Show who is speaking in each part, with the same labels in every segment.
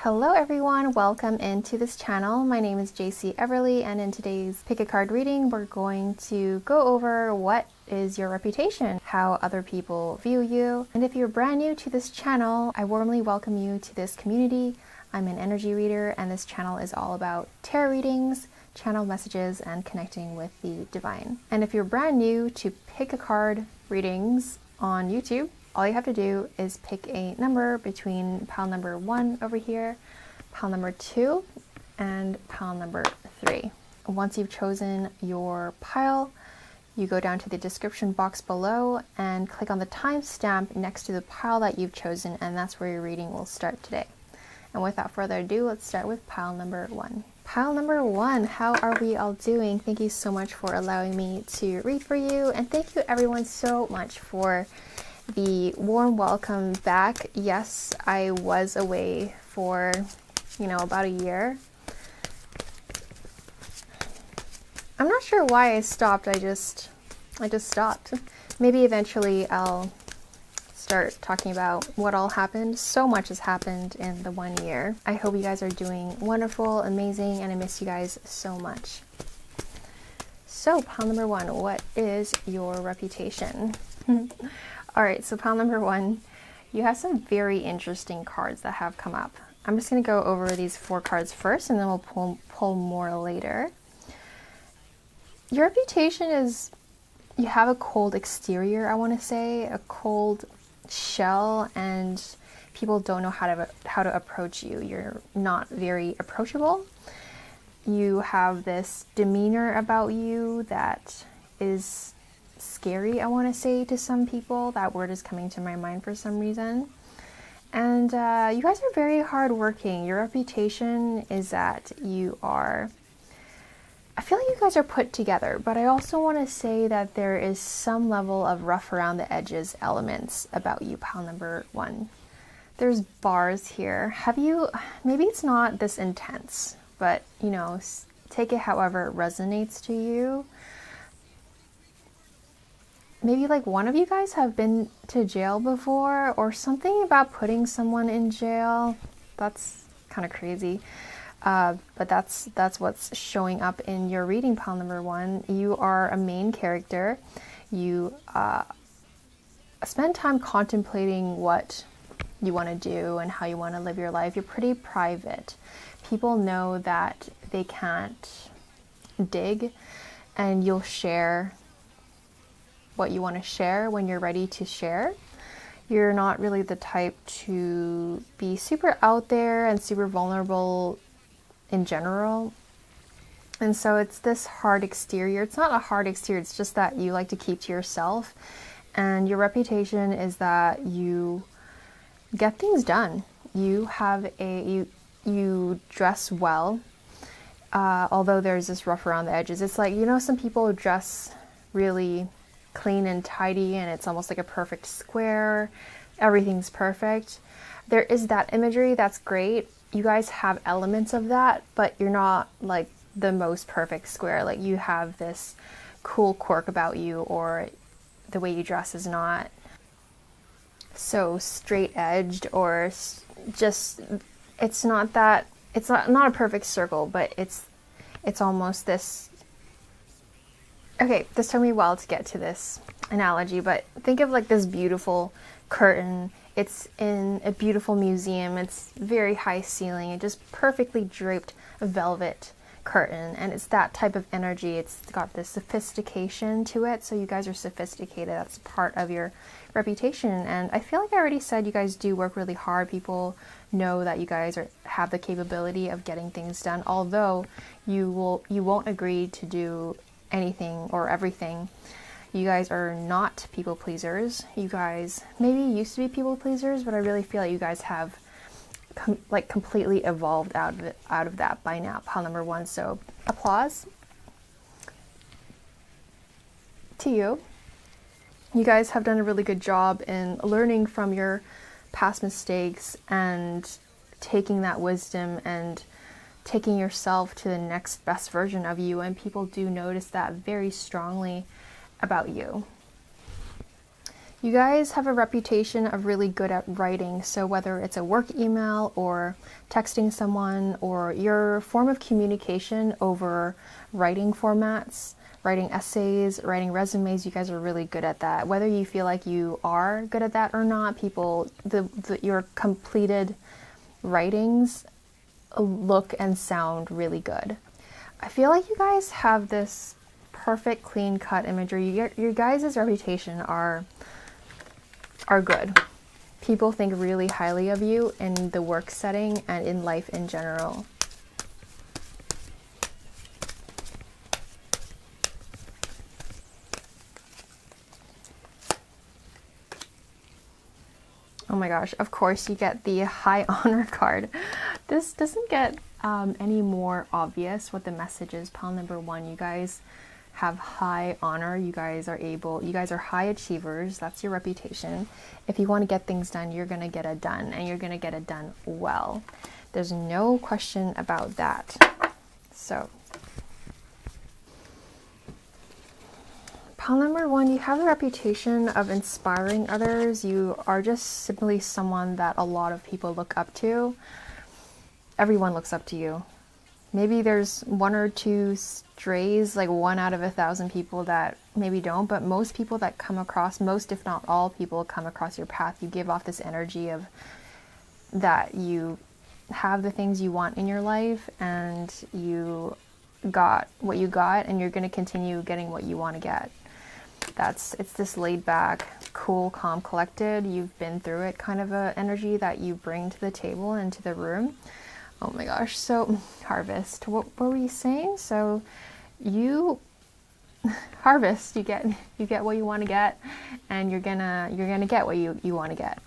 Speaker 1: Hello everyone, welcome into this channel. My name is Jacey Everly, and in today's pick a card reading, we're going to go over what is your reputation, how other people view you. And if you're brand new to this channel, I warmly welcome you to this community. I'm an energy reader, and this channel is all about tarot readings, channel messages, and connecting with the divine. And if you're brand new to pick a card readings on YouTube, all you have to do is pick a number between pile number 1 over here, pile number 2, and pile number 3. Once you've chosen your pile, you go down to the description box below and click on the timestamp next to the pile that you've chosen, and that's where your reading will start today. And without further ado, let's start with pile number 1. Pile number 1, how are we all doing? Thank you so much for allowing me to read for you, and thank you everyone so much for the warm welcome back. Yes, I was away for, about a year. I'm not sure why I stopped. I just stopped. Maybe eventually I'll start talking about what all happened. So much has happened in the 1 year. I hope you guys are doing wonderful, amazing, and I miss you guys so much. So pile number 1, what is your reputation? Alright, so pile number 1, you have some very interesting cards that have come up. I'm just going to go over these 4 cards first, and then we'll pull more later. Your reputation is, you have a cold exterior, I want to say, a cold shell, and people don't know how to approach you. You're not very approachable. You have this demeanor about you that is scary, I want to say, to some people. That word is coming to my mind for some reason. And you guys are very hardworking. Your reputation is that you are, I feel like you guys are put together, but I also want to say that there is some level of rough around the edges elements about you, pile number 1. There's bars here. Maybe it's not this intense, but take it however it resonates to you. Maybe like one of you guys have been to jail before, or something about putting someone in jail. That's kind of crazy. But that's what's showing up in your reading, pile number 1. You are a main character. You spend time contemplating what you want to do and how you want to live your life. You're pretty private. People know that they can't dig, and you'll share what you want to share when you're ready to share. You're not really the type to be super out there and super vulnerable in general. And so it's this hard exterior. It's not a hard exterior, it's just that you like to keep to yourself. And your reputation is that you get things done. You dress well, although there's this rough around the edges. It's like, some people dress really clean and tidy, and it's almost like a perfect square. Everything's perfect. There is that imagery. That's great. You guys have elements of that, but you're not like the most perfect square. Like, you have this cool quirk about you, or the way you dress is not so straight edged, or just, it's not a perfect circle, but it's almost this. Okay, this took me a while to get to this analogy, but think of like this beautiful curtain. It's in a beautiful museum. It's very high ceiling. It just perfectly draped velvet curtain, and it's that type of energy. It's got this sophistication to it, so you guys are sophisticated. That's part of your reputation, and I feel like I already said you guys do work really hard. People know that you guys have the capability of getting things done, although you won't agree to do anything or everything. You guys are not people pleasers. You guys maybe used to be people pleasers, but I really feel like you guys have completely evolved out of that by now, pile number 1. So applause to you. You guys have done a really good job in learning from your past mistakes and taking that wisdom and taking yourself to the next best version of you, and people do notice that very strongly about you. You guys have a reputation of really good at writing, so whether it's a work email or texting someone or your form of communication over writing formats, writing essays, writing resumes, you guys are really good at that. Whether you feel like you are good at that or not, your completed writings look and sound really good. I feel like you guys have this perfect clean-cut imagery. Your guys' reputation are good. People think really highly of you in the work setting and in life in general. Oh my gosh, of course you get the high honor card. This doesn't get any more obvious what the message is. Pile number one, you guys have high honor. You guys are high achievers. That's your reputation. If you want to get things done, you're going to get it done, and you're going to get it done well. There's no question about that. So, pile number one, you have the reputation of inspiring others. You are just simply someone that a lot of people look up to. Everyone looks up to you. Maybe there's one or two strays, like 1 out of 1,000 people that maybe don't, but most people that come across, most if not all people come across your path, you give off this energy of that you have the things you want in your life and you got what you got and you're going to continue getting what you want to get. It's this laid back, cool, calm, collected, you've been through it kind of a energy that you bring to the table and to the room. Oh my gosh, so harvest, what were you saying? So you harvest, you get what you want to get, and you're gonna get what you want to get.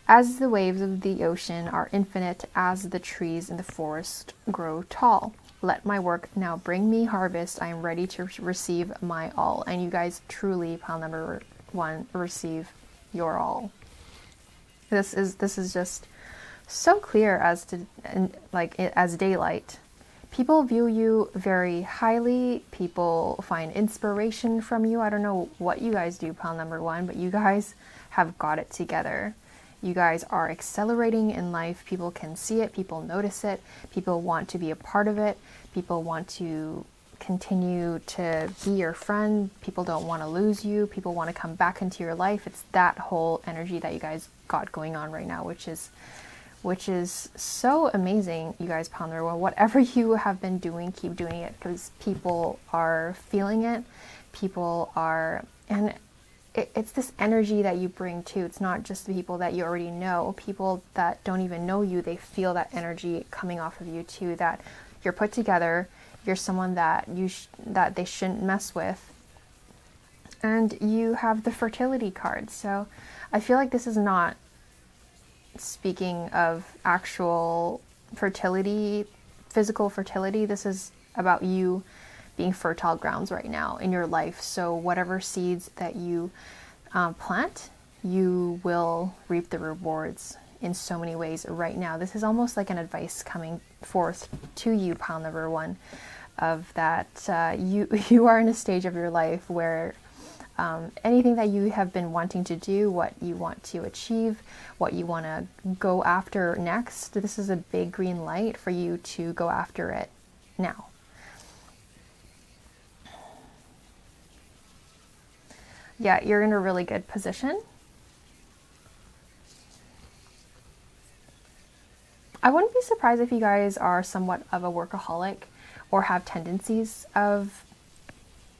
Speaker 1: As the waves of the ocean are infinite, as the trees in the forest grow tall. Let my work now bring me harvest. I am ready to receive my all. And you guys truly, pile number one, receive your all. This is just so clear as daylight. People view you very highly. People find inspiration from you. I don't know what you guys do, pile number one, but you guys have got it together. You guys are accelerating in life. People can see it. People notice it. People want to be a part of it. People want to continue to be your friend. People don't want to lose you. People want to come back into your life. It's that whole energy that you guys got going on right now, which is so amazing, you guys, ponder. Well, whatever you have been doing, keep doing it, because people are feeling it. People are, and it's this energy that you bring too. It's not just the people that you already know. People that don't even know you, they feel that energy coming off of you too, that you're put together, you're someone that that they shouldn't mess with. And you have the fertility card. So I feel like this is not speaking of actual fertility, physical fertility. This is about you being fertile grounds right now in your life. So whatever seeds that you plant, you will reap the rewards in so many ways right now. This is almost like an advice coming forth to you, pile number one, of that you are in a stage of your life where anything that you have been wanting to do, what you want to achieve, what you want to go after next, this is a big green light for you to go after it now. Yeah, you're in a really good position. I wouldn't be surprised if you guys are somewhat of a workaholic or have tendencies of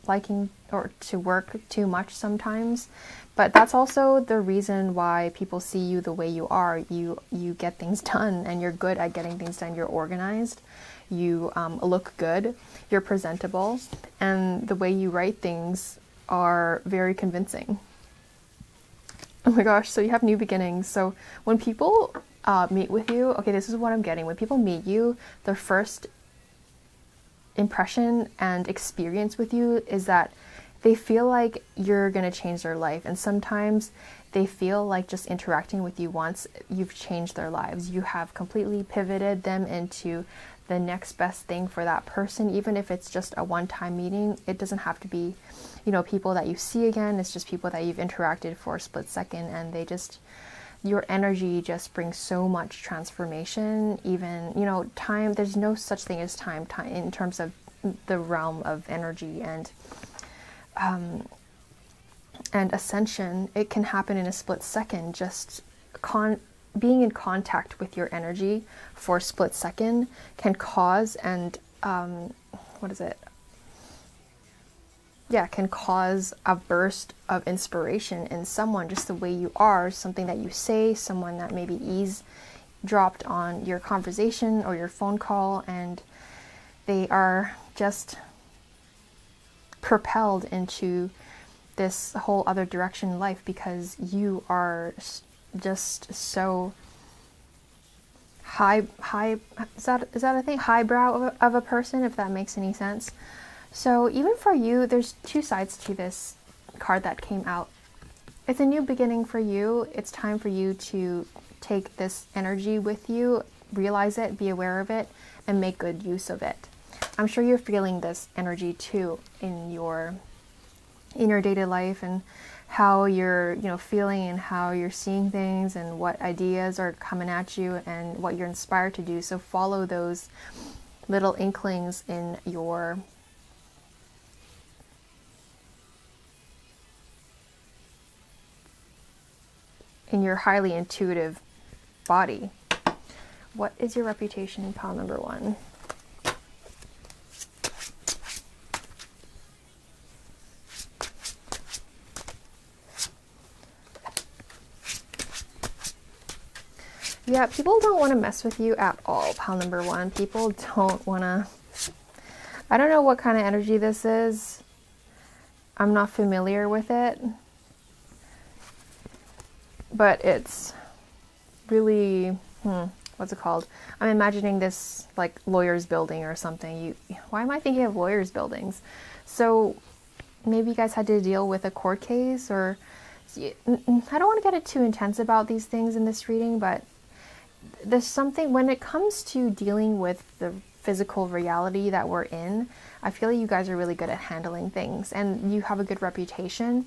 Speaker 1: liking or to work too much sometimes, but that's also the reason why people see you the way you are. You get things done, and you're good at getting things done. You're organized, you look good, you're presentable, and the way you write things are very convincing. Oh my gosh, so you have new beginnings. So when people meet with you, okay, this is what I'm getting. When people meet you, their first impression and experience with you is that they feel like you're going to change their life, and sometimes they feel like just interacting with you once, you've changed their lives. You have completely pivoted them into the next best thing for that person, even if it's just a one-time meeting. It doesn't have to be, you know, people that you see again. It's just people that you've interacted for a split second, and they just, your energy just brings so much transformation. Even, you know, time, there's no such thing as time in terms of the realm of energy and ascension. It can happen in a split second. Just being in contact with your energy for a split second can cause can cause a burst of inspiration in someone, just the way you are, something that you say, someone that maybe eavesdropped on your conversation or your phone call, and they are just propelled into this whole other direction in life because you are just so high is that a thing, highbrow of a person, if that makes any sense. So even for you, there's two sides to this card that came out. It's a new beginning for you. It's time for you to take this energy with you, realize it, be aware of it, and make good use of it. I'm sure you're feeling this energy too in your day-to-day life, and how you're, you know, feeling and how you're seeing things and what ideas are coming at you and what you're inspired to do. So follow those little inklings in your highly intuitive body. What is your reputation, pile number 1? Yeah, people don't want to mess with you at all, pile number 1. People don't want to... I don't know what kind of energy this is. I'm not familiar with it. But it's really... what's it called? I'm imagining this like lawyer's building or something. Why am I thinking of lawyer's buildings? So maybe you guys had to deal with a court case, or... I don't want to get too intense about these things in this reading, but there's something, when it comes to dealing with the physical reality that we're in, I feel like you guys are really good at handling things, and you have a good reputation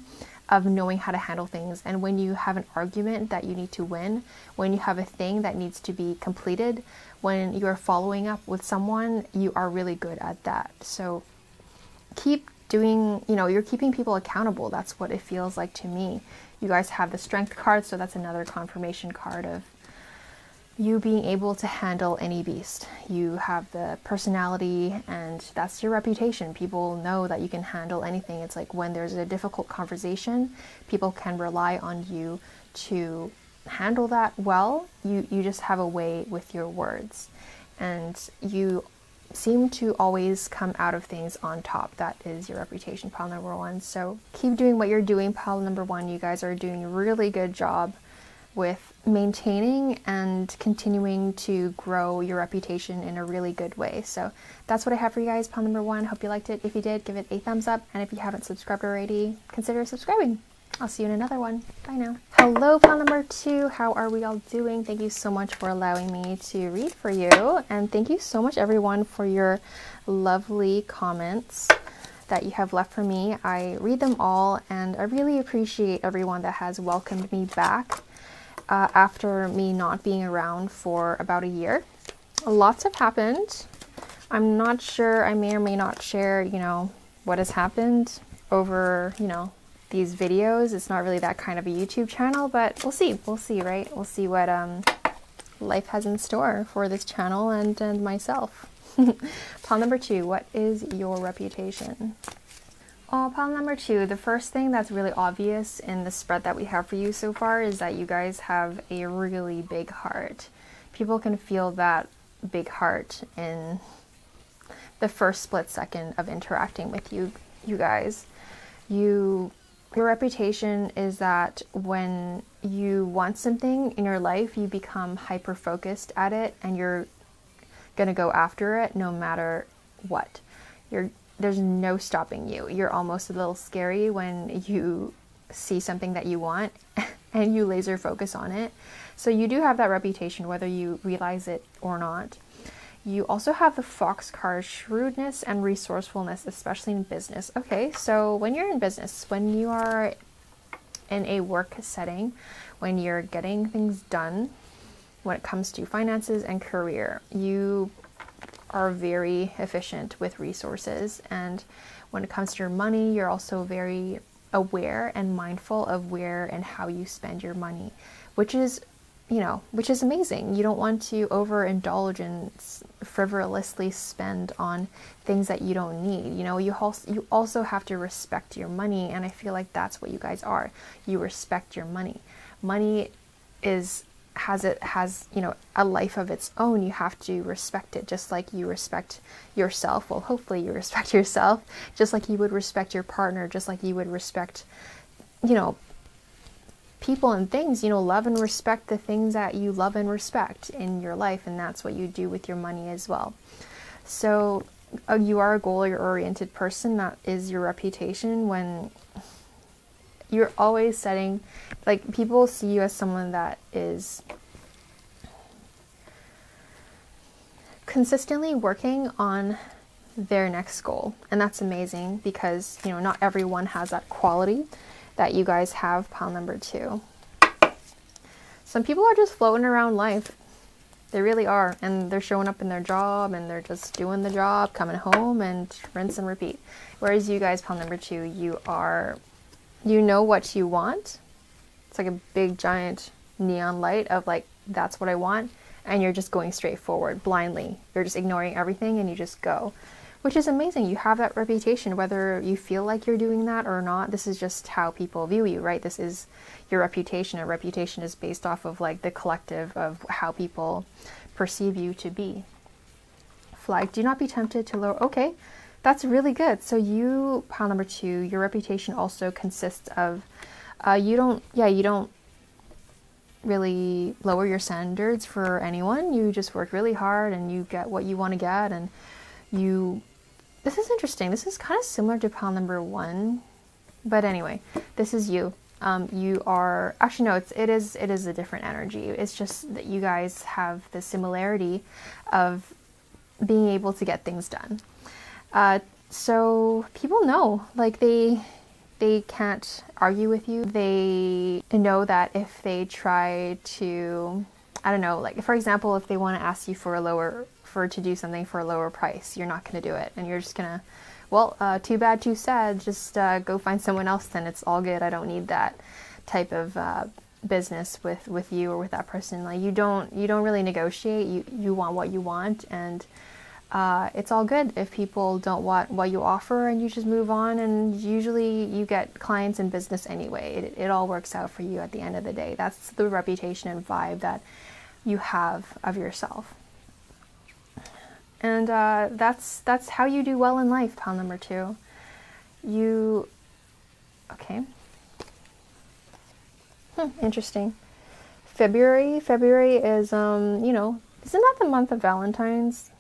Speaker 1: of knowing how to handle things. And when you have an argument that you need to win, when you have a thing that needs to be completed, when you're following up with someone, you are really good at that. So keep doing, you know, you're keeping people accountable. That's what it feels like to me. You guys have the Strength card, so that's another confirmation card of you being able to handle any beast. You have the personality, and that's your reputation. People know that you can handle anything. It's like when there's a difficult conversation, people can rely on you to handle that well. You just have a way with your words, and you seem to always come out of things on top. That is your reputation, pile number 1. So keep doing what you're doing, pile number 1. You guys are doing a really good job with maintaining and continuing to grow your reputation in a really good way. So that's what I have for you guys, pile number 1. Hope you liked it. If you did, give it a thumbs up, and if you haven't subscribed already, consider subscribing. I'll see you in another one. Bye now. Hello, pile number 2. How are we all doing? Thank you so much for allowing me to read for you, and thank you so much everyone for your lovely comments that you have left for me. I read them all, and I really appreciate everyone that has welcomed me back after me not being around for about a year. Lots have happened. I'm not sure, I may or may not share, you know, what has happened over, you know, these videos. It's not really that kind of a YouTube channel, but we'll see, right? We'll see what life has in store for this channel and myself. Pile number 2, what is your reputation? Oh, pile number 2, the first thing that's really obvious in the spread that we have for you so far is that you guys have a really big heart. People can feel that big heart in the first split second of interacting with you guys. Your reputation is that when you want something in your life, you become hyper-focused at it, and you're gonna go after it no matter what. There's no stopping you. You're almost a little scary when you see something that you want and you laser focus on it. So you do have that reputation, whether you realize it or not. You also have the Fox card, shrewdness and resourcefulness, especially in business. Okay, so when you're in business, when you are in a work setting, when you're getting things done, when it comes to finances and career, you are very efficient with resources. And when it comes to your money, you're also very aware and mindful of where and how you spend your money, which is, you know, which is amazing. You don't want to overindulge and frivolously spend on things that you don't need. You know, you also have to respect your money, and I feel like that's what you guys are. You respect your money. Money has you know, a life of its own. You have to respect it, just like you respect yourself. Well, hopefully you respect yourself, just like you would respect your partner, just like you would respect, you know, people and things. You know, love and respect the things that you love and respect in your life, and that's what you do with your money as well. So you are a goal-oriented person. That is your reputation. When you're always setting, like, people see you as someone that is consistently working on their next goal. And that's amazing because, you know, not everyone has that quality that you guys have, pile number 2. Some people are just floating around life. They really are. And they're showing up in their job and they're just doing the job, coming home, and rinse and repeat. Whereas you guys, pile number 2, you know what you want. It's like a big giant neon light of like, that's what I want. And you're just going straight forward blindly. You're just ignoring everything and you just go, which is amazing. You have that reputation, whether you feel like you're doing that or not. This is just how people view you, right? This is your reputation. A reputation is based off of like the collective of how people perceive you to be. Flag, do not be tempted to lower. Okay, that's really good. So you, pile number 2, your reputation also consists of, you don't really lower your standards for anyone. You just work really hard and you get what you want to get. And this is interesting. This is kind of similar to pile number 1, but anyway, this is you. You are, actually no, it is a different energy. It's just that you guys have the similarity of being able to get things done. So people know, like, they can't argue with you. They know that if they try to, I don't know, like, for example, if they want to ask you to do something for a lower price, you're not going to do it. And you're just going to, well, too bad, too sad. Just go find someone else then. It's all good. I don't need that type of business with you or with that person. Like, you don't really negotiate. You want what you want, and it's all good if people don't want what you offer, and you just move on, and usually you get clients in business anyway. It all works out for you at the end of the day. That's the reputation and vibe that you have of yourself. And that's how you do well in life, pile number 2. Okay. Interesting. February is, you know, isn't that the month of Valentine's?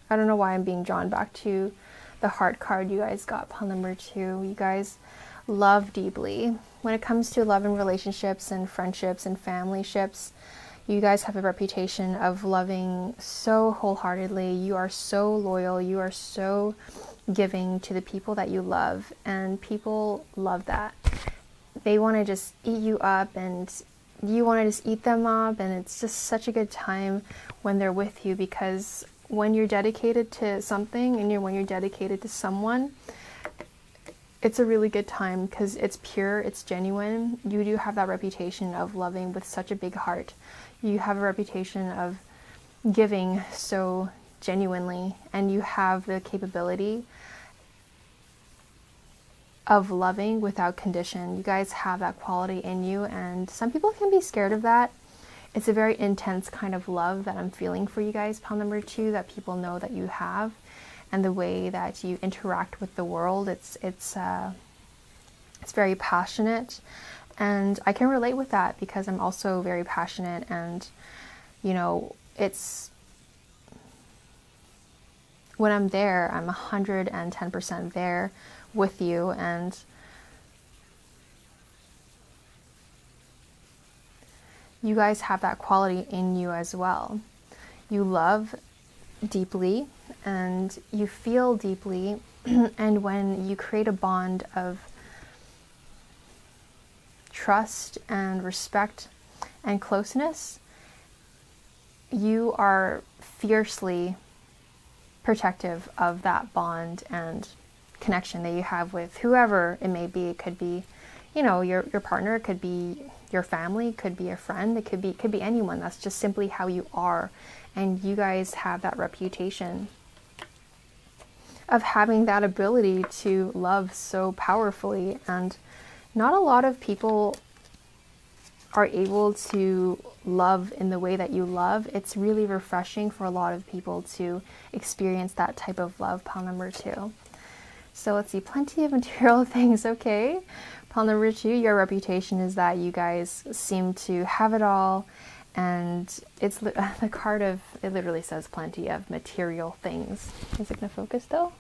Speaker 1: I don't know why I'm being drawn back to the heart card you guys got, pile number 2. You guys love deeply. When it comes to love and relationships and friendships and family ships, you guys have a reputation of loving so wholeheartedly. You are so loyal. You are so giving to the people that you love, and people love that. They want to just eat you up, and you want to just eat them up, and it's just such a good time when they're with you, because when you're dedicated to something and when you're dedicated to someone, it's a really good time because it's pure, it's genuine. You do have that reputation of loving with such a big heart. You have a reputation of giving so genuinely, and you have the capability of loving without condition. You guys have that quality in you, and some people can be scared of that. It's a very intense kind of love that I'm feeling for you guys, pile number 2, that people know that you have, and the way that you interact with the world. It's very passionate, and I can relate with that because I'm also very passionate, and you know, it's when I'm there, I'm 110% there with you, and you guys have that quality in you as well. You love deeply and you feel deeply, and when you create a bond of trust and respect and closeness, you are fiercely protective of that bond and connection that you have with whoever it may be. It could be, you know, your partner, it could be your family, it could be a friend, it could be anyone. That's just simply how you are. And you guys have that reputation of having that ability to love so powerfully, and not a lot of people are able to love in the way that you love. It's really refreshing for a lot of people to experience that type of love. Pile number 2. So let's see, plenty of material things. Okay, pile number 2, your reputation is that you guys seem to have it all, and it's the card of, it literally says plenty of material things. Is it gonna focus though?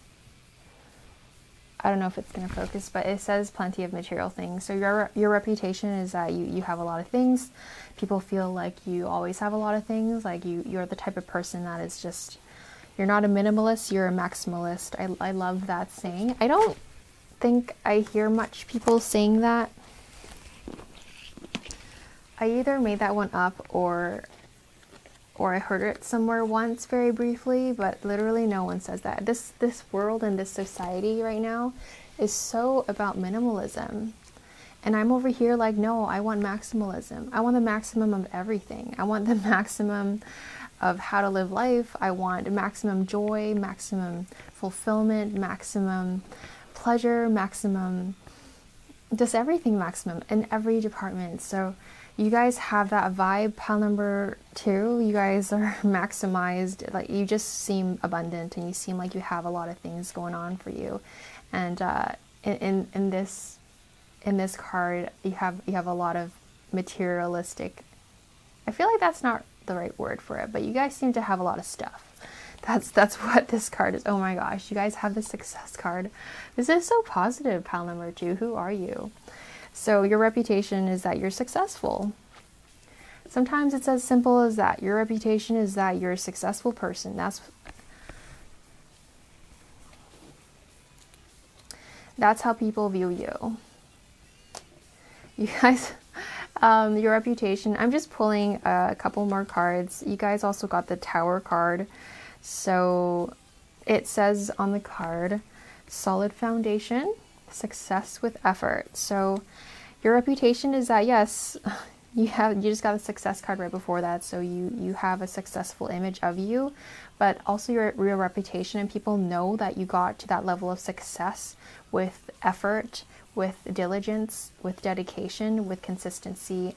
Speaker 1: I don't know if it's going to focus, but it says plenty of material things. So your reputation is that you have a lot of things. People feel like you always have a lot of things. Like you're the type of person that is just, you're not a minimalist, you're a maximalist. I love that saying. I don't think I hear much people saying that. I either made that one up or I heard it somewhere once very briefly, but literally no one says that. This world and this society right now is so about minimalism. And I'm over here like, no, I want maximalism. I want the maximum of everything. I want the maximum of how to live life. I want maximum joy, maximum fulfillment, maximum pleasure, maximum, just everything maximum in every department. So you guys have that vibe. Pile number 2, you guys are maximized. Like, you just seem abundant and you seem like you have a lot of things going on for you. And in this card, you have a lot of materialistic, I feel like that's not the right word for it, but you guys seem to have a lot of stuff. That's what this card is. Oh my gosh, you guys have the success card. This is so positive. Pile number 2, who are you? So your reputation is that you're successful. Sometimes it's as simple as that. Your reputation is that you're a successful person. That's how people view you. You guys, your reputation, I'm just pulling a couple more cards. You guys also got the Tower card. So it says on the card, solid foundation, success with effort. So your reputation is that, yes, you just got a success card right before that, so you have a successful image of you, but also your reputation, and people know that you got to that level of success with effort, with diligence, with dedication, with consistency.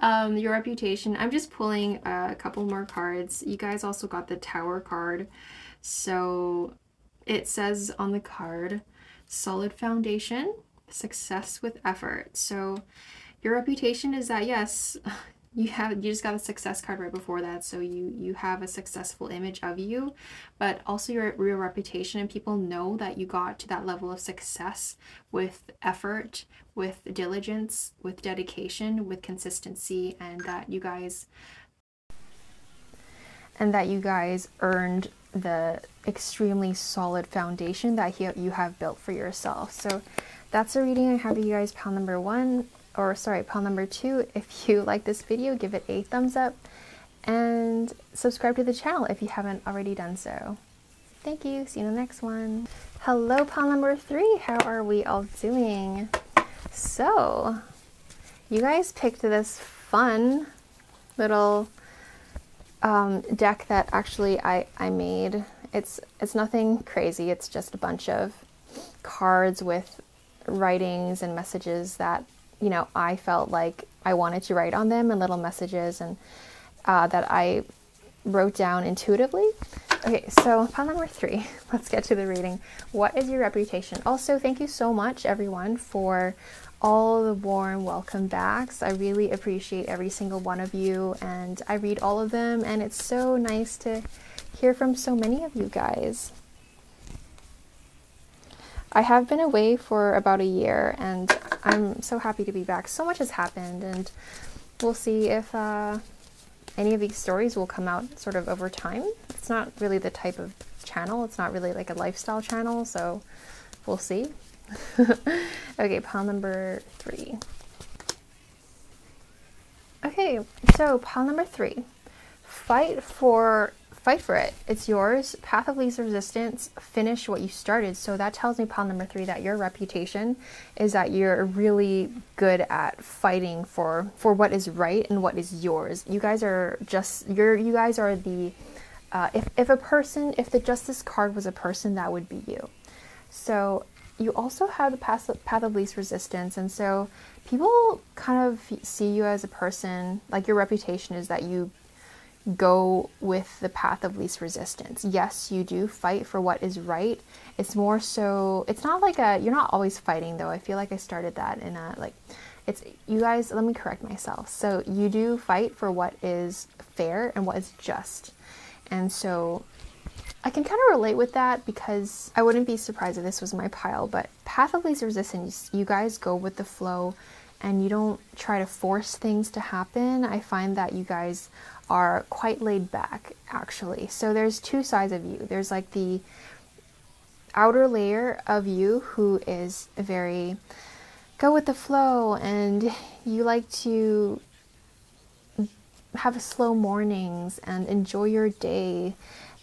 Speaker 1: Your reputation, I'm just pulling a couple more cards. You guys also got the Tower card. So it says on the card, solid foundation, success with effort. So your reputation is that, yes, you just got a success card right before that, so you have a successful image of you, but also your reputation, and people know that you got to that level of success with effort, with diligence, with dedication, with consistency, and that you guys earned the extremely solid foundation that you have built for yourself. So that's a reading I have you guys. Pile number 1, or sorry, pile number 2. If you like this video, give it a thumbs up and subscribe to the channel if you haven't already done so. Thank you. See you in the next one. Hello, pile number 3. How are we all doing? So you guys picked this fun little deck that actually I made. It's nothing crazy. It's just a bunch of cards with writings and messages that, you know, I felt like I wanted to write on them, and little messages and that I wrote down intuitively. Okay, so pile number 3, let's get to the reading. What is your reputation? Also, thank you so much, everyone, for all the warm welcome backs. I really appreciate every single one of you, and I read all of them, and it's so nice to hear from so many of you guys. I have been away for about a year, and I'm so happy to be back. So much has happened, and we'll see if any of these stories will come out sort of over time. It's not really the type of channel. It's not really like a lifestyle channel, so we'll see. Okay, pile number 3. Okay, so pile number 3. Fight for it. It's yours. Path of least resistance. Finish what you started. So that tells me, pile number 3, that your reputation is that you're really good at fighting for what is right and what is yours. You guys are just you guys are the if the Justice card was a person, that would be you. So you also have the path of least resistance, and so people kind of see you as a person, like your reputation is that you go with the path of least resistance. Yes, you do fight for what is right. It's more so, it's not like you're not always fighting though. I feel like I started that in you guys, let me correct myself. So you do fight for what is fair and what is just. And so I can kind of relate with that, because I wouldn't be surprised if this was my pile, but path of least resistance, you guys go with the flow and you don't try to force things to happen. I find that you guys are quite laid back, actually. So there's two sides of you. There's like the outer layer of you who is very go with the flow, and you like to have slow mornings and enjoy your day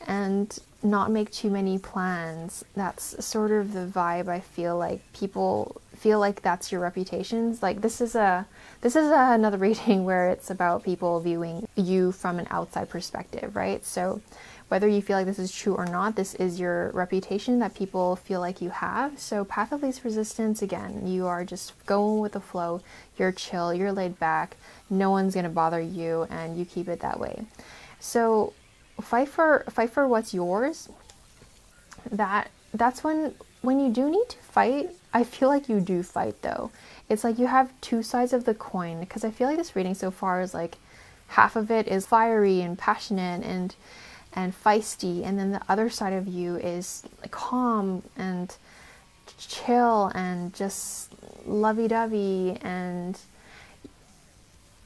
Speaker 1: and not make too many plans. That's sort of the vibe. I feel like people feel like that's your reputations. Like this is another reading where it's about people viewing you from an outside perspective, right? So whether you feel like this is true or not, this is your reputation that people feel like you have. So path of least resistance, again, you are just going with the flow. You're chill, you're laid back, no one's gonna bother you, and you keep it that way. So fight for what's yours. That's when you do need to fight. I feel like you do fight though. It's like you have two sides of the coin, because I feel like this reading so far is like half of it is fiery and passionate and feisty, and then the other side of you is calm and chill and just lovey-dovey and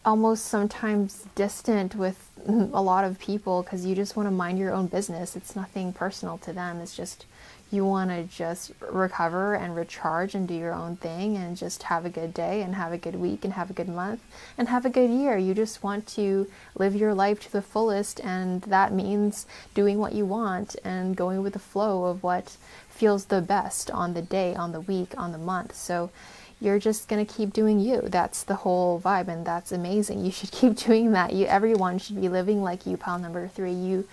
Speaker 1: almost sometimes distant with a lot of people, because you just want to mind your own business. It's nothing personal to them. It's just you want to just recover and recharge and do your own thing and just have a good day and have a good week and have a good month and have a good year. You just want to live your life to the fullest, and that means doing what you want and going with the flow of what feels the best on the day, on the week, on the month. So you're just going to keep doing you. That's the whole vibe, and that's amazing. You should keep doing that. Everyone should be living like you, pile number 3. You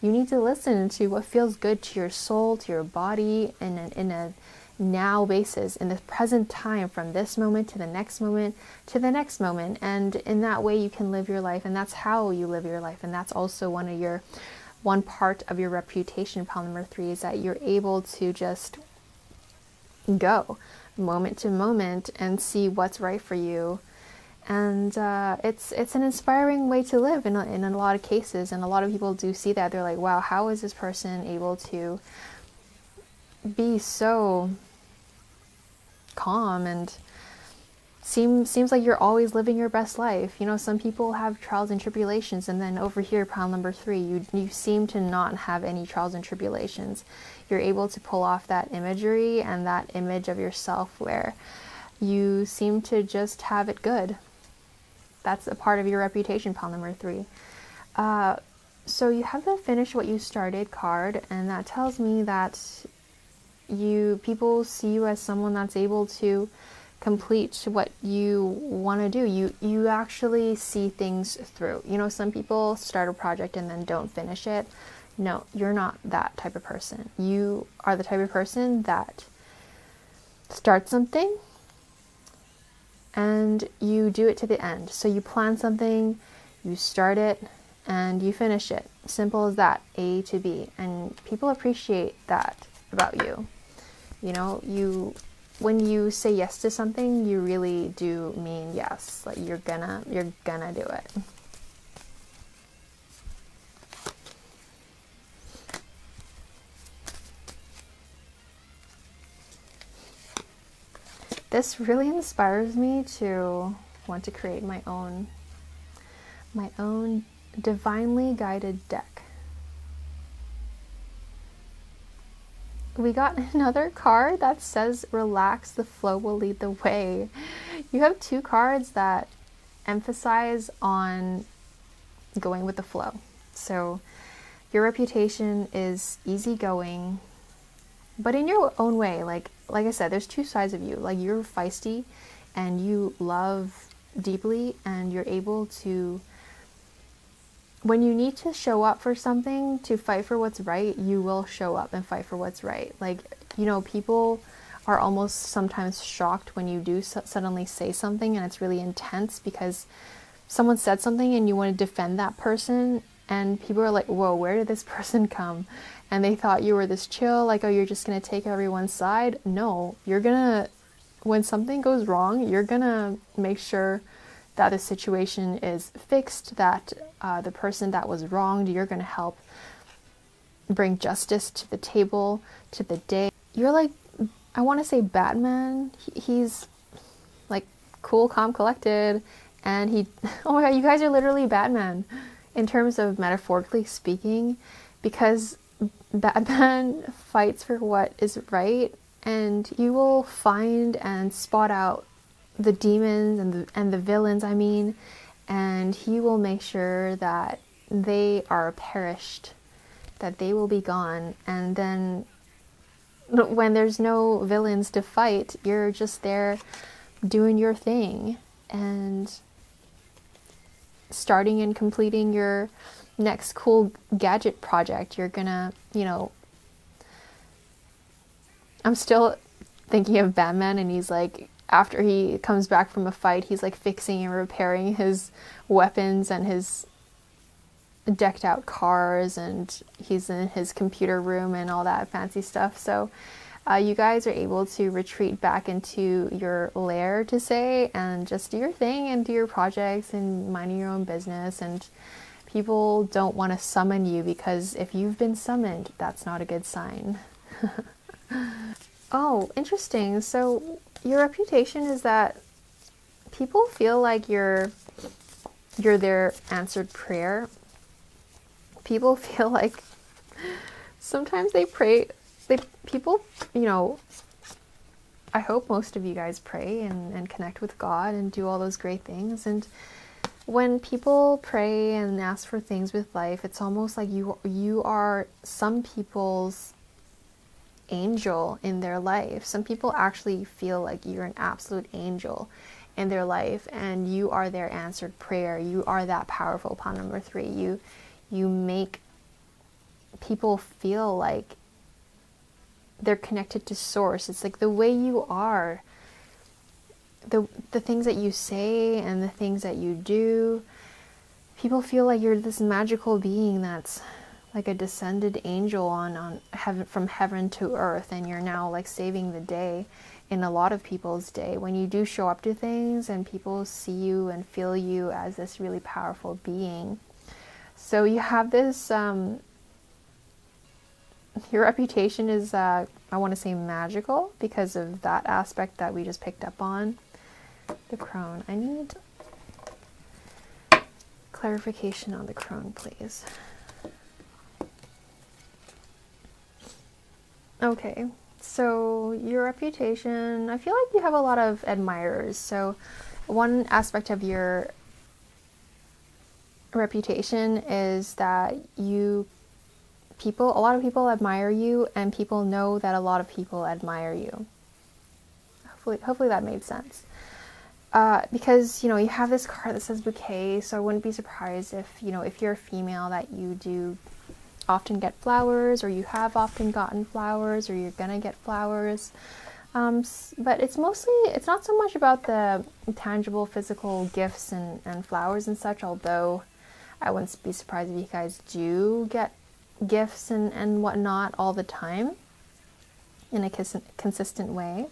Speaker 1: need to listen to what feels good to your soul, to your body, in a now basis, in the present time, from this moment to the next moment to the next moment. And in that way you can live your life, and that's how you live your life. And that's also one part of your reputation, pile number 3, is that you're able to just go moment to moment and see what's right for you. And it's an inspiring way to live in a lot of cases, and a lot of people do see that. They're like, wow, how is this person able to be so calm and seems like you're always living your best life? You know, some people have trials and tribulations, and then over here, pile number 3, you seem to not have any trials and tribulations. You're able to pull off that imagery and that image of yourself where you seem to just have it good. That's a part of your reputation, pile number 3. So you have the finish what you started card, and that tells me that people see you as someone that's able to complete what you want to do. You actually see things through. You know, some people start a project and then don't finish it. No, you're not that type of person. You are the type of person that starts something and you do it to the end. So you plan something, you start it, and you finish it. Simple as that, A to B. And people appreciate that about you. You know, when you say yes to something, you really do mean yes. Like you're gonna do it. This really inspires me to want to create my own My own divinely guided deck. We got another card that says, relax, the flow will lead the way. You have two cards that emphasize on going with the flow. So your reputation is easygoing, but in your own way. Like I said, there's two sides of you. Like, you're feisty and you love deeply, and you're able to, when you need to show up for something, to fight for what's right, you will show up and fight for what's right. Like, you know, people are almost sometimes shocked when you do suddenly say something and it's really intense because someone said something and you want to defend that person, and people are like, whoa, where did this person come? And they thought you were this chill, like, oh, you're just going to take everyone's side. No, you're going to, when something goes wrong, you're going to make sure that the situation is fixed, that the person that was wronged, you're going to help bring justice to the table, to the day. You're like, I want to say Batman. He's like cool, calm, collected, and he, oh my god, you guys are literally Batman in terms of metaphorically speaking, because Batman fights for what is right, and you will find and spot out the demons and the villains, I mean, and he will make sure that they are perished, that they will be gone. And then when there's no villains to fight, you're just there doing your thing and starting and completing your next cool gadget project. You're gonna, you know, I'm still thinking of Batman, and he's like, after he comes back from a fight, he's like fixing and repairing his weapons and his decked out cars, and he's in his computer room and all that fancy stuff. So you guys are able to retreat back into your lair, to say, and just do your thing and do your projects and mind your own business. And people don't want to summon you, because if you've been summoned, that's not a good sign. Oh, interesting. So your reputation is that people feel like you're their answered prayer. People feel like sometimes they pray. People, you know, I hope most of you guys pray and connect with God and do all those great things. And when people pray and ask for things with life, it's almost like you are some people's angel in their life. Some people actually feel like you're an absolute angel in their life, and you are their answered prayer. You are that powerful pile number 3. You make people feel like they're connected to source. It's like the way you are, the things that you say and the things that you do, people feel like you're this magical being that's like a descended angel on heaven, from heaven to earth, and you're now like saving the day in a lot of people's day when you do show up to things and people see you and feel you as this really powerful being. So you have this, your reputation is, I want to say magical, because of that aspect that we just picked up on. The crone. I need clarification on the crone, please. Okay, so your reputation, I feel like you have a lot of admirers. So one aspect of your reputation is that a lot of people admire you, and people know that a lot of people admire you. Hopefully that made sense. Because, you know, you have this card that says bouquet, so I wouldn't be surprised if, you know, if you're a female, that you do often get flowers, or you have often gotten flowers, or you're gonna get flowers. But it's not so much about the tangible physical gifts and flowers and such, although I wouldn't be surprised if you guys do get gifts and whatnot all the time in a consistent way.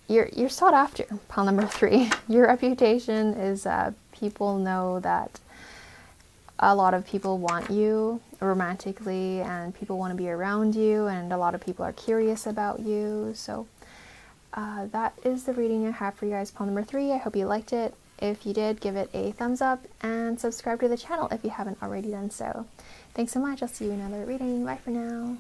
Speaker 1: You're sought after, pile number 3. Your reputation is people know that a lot of people want you romantically, and people want to be around you, and a lot of people are curious about you. So that is the reading I have for you guys, pile number 3. I hope you liked it. If you did, give it a thumbs up and subscribe to the channel if you haven't already done so. Thanks so much. I'll see you in another reading. Bye for now.